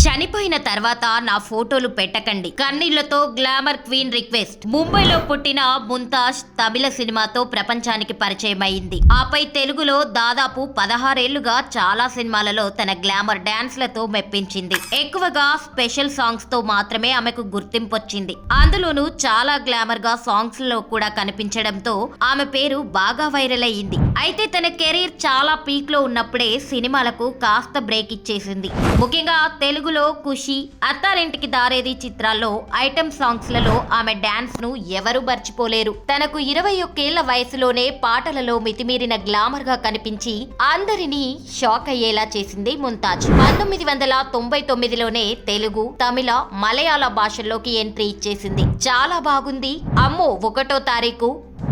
చనిపోయిన తర్వాత నా ఫోటోలు పెట్టకండి. కన్నీళ్లతో గ్లామర్ క్వీన్ రిక్వెస్ట్. ముంబైలో పుట్టిన ముంతాజ్ తమిళ సినిమాతో ప్రపంచానికి పరిచయం అయింది. ఆపై తెలుగులో దాదాపు 16 ఏళ్లుగా చాలా సినిమాలలో తన గ్లామర్ డాన్స్లతో మెప్పించింది. ఎక్కువగా స్పెషల్ సాంగ్స్ తో మాత్రమే ఆమెకు గుర్తింపు వచ్చింది. అందులోనూ చాలా గ్లామర్ గా సాంగ్స్ లో కూడా కనిపించడంతో ఆమె పేరు బాగా వైరల్ అయ్యింది. అయితే తన కెరీర్ చాలా పీక్ లో ఉన్నప్పుడే సినిమాలకు కాస్త బ్రేక్ ఇచ్చేసింది. ముఖ్యంగా తెలుగులో ఖుషి, అత్తారింటికి దారేది చిత్రాల్లో ఐటమ్ సాంగ్స్ లలో ఆమె డాన్స్ ను ఎవరూ మర్చిపోలేరు. తనకు 21 ఏళ్ల వయసులోనే పాటలలో మితిమీరిన గ్లామర్ గా కనిపించి అందరినీ షాక్ అయ్యేలా చేసింది ముంతాజ్. 1999లోనే తెలుగు, తమిళ, మలయాళ భాషల్లోకి ఎంట్రీ ఇచ్చేసింది. చాలా బాగుంది, అమ్మో 1వ తారీఖు,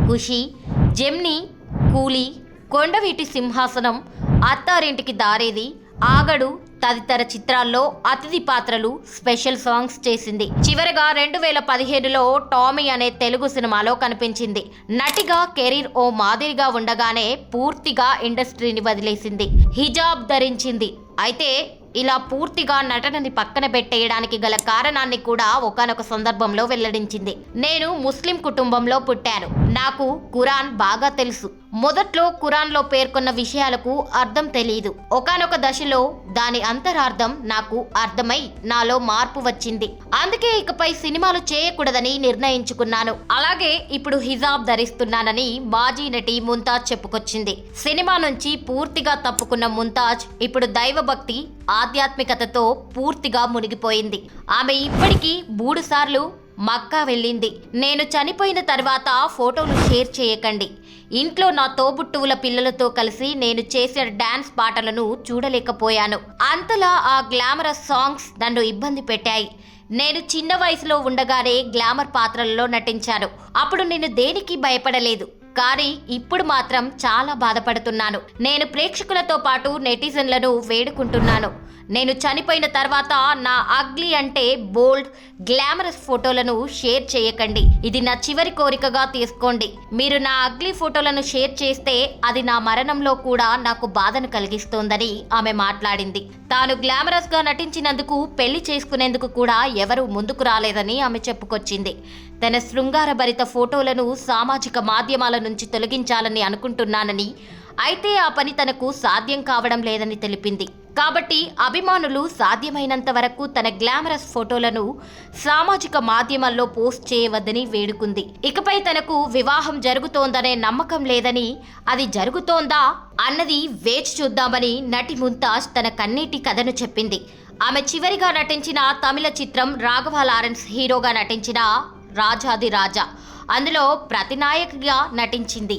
ఖుషి, జెమ్ని, కూలీ, కొండవీటి సింహాసనం, అత్తారింటికి దారేది, ఆగడు తదితర చిత్రాల్లో అతిథి పాత్రలు, స్పెషల్ సాంగ్స్ చేసింది. చివరగా 2015లో టామీ అనే తెలుగు సినిమాలో కనిపించింది. నటిగా కెరీర్ ఓ మాదిరిగా ఉండగానే పూర్తిగా ఇండస్ట్రీని వదిలేసింది. హిజాబ్ ధరించింది. అయితే ఇలా పూర్తిగా నటనని పక్కన పెట్టేయడానికి గల కారణాన్ని కూడా ఒకానొక సందర్భంలో వెల్లడించింది. నేను ముస్లిం కుటుంబంలో పుట్టాను. నాకు ఖురాన్ బాగా తెలుసు. మొదట్లో ఖురాన్లో పేర్కొన్న విషయాలకు అర్థం తెలియదు. ఒకానొక దశలో దాని అంతరార్థం నాకు అర్థమై నాలో మార్పు వచ్చింది. అందుకే ఇకపై సినిమాలు చేయకూడదని నిర్ణయించుకున్నాను. అలాగే ఇప్పుడు హిజాబ్ ధరిస్తున్నానని మాజీ నటి ముంతాజ్ చెప్పుకొచ్చింది. సినిమా నుంచి పూర్తిగా తప్పుకున్న ముంతాజ్ ఇప్పుడు దైవభక్తి, ఆధ్యాత్మికతతో పూర్తిగా మునిగిపోయింది. ఆమె ఇప్పటికీ 3 సార్లు మక్కా వెళ్ళింది. నేను చనిపోయిన తర్వాత ఫోటోలు షేర్ చేయకండి. ఇంట్లో నా తోబుట్టువుల పిల్లలతో కలిసి నేను చేసిన డాన్స్ పాటలను చూడలేకపోయాను. అంతలా ఆ గ్లామరస్ సాంగ్స్ నన్ను ఇబ్బంది పెట్టాయి. నేను చిన్న వయసులో ఉండగానే గ్లామర్ పాత్రలలో నటించాను. అప్పుడు నేను దేనికి భయపడలేదు. కానీ ఇప్పుడు మాత్రం చాలా బాధపడుతున్నాను. నేను ప్రేక్షకులతో పాటు నెటిజన్లను వేడుకుంటున్నాను. నేను చనిపోయిన తర్వాత నా అగ్లీ అంటే బోల్డ్, గ్లామరస్ ఫోటోలను షేర్ చేయకండి. ఇది నా చివరి కోరికగా తీసుకోండి. మీరు నా అగ్లీ ఫోటోలను షేర్ చేస్తే అది నా మరణంలో కూడా నాకు బాధను కలిగిస్తోందని ఆమె మాట్లాడింది. తాను గ్లామరస్ గా నటించినందుకు పెళ్లి చేసుకునేందుకు కూడా ఎవరూ ముందుకు రాలేదని ఆమె చెప్పుకొచ్చింది. తన శృంగారభరిత ఫోటోలను సామాజిక మాధ్యమాల నుంచి తొలగించాలని అనుకుంటున్నానని, అయితే ఆ పని తనకు సాధ్యం కావడం లేదని తెలిపింది. కాబట్టి అభిమానులు సాధ్యమైనంత వరకు తన గ్లామరస్ ఫోటోలను సామాజిక మాధ్యమాల్లో పోస్ట్ చేయవద్దని వేడుకుంది. ఇకపై తనకు వివాహం జరుగుతోందనే నమ్మకం లేదని, అది జరుగుతోందా అన్నది వేచి చూద్దామని నటి ముంతాజ్ తన కన్నీటి కథను చెప్పింది. ఆమె చివరిగా నటించిన తమిళ చిత్రం రాఘవ లారెన్స్ హీరోగా నటించిన రాజాది రాజా. అందులో ప్రతినాయకిగా నటించింది.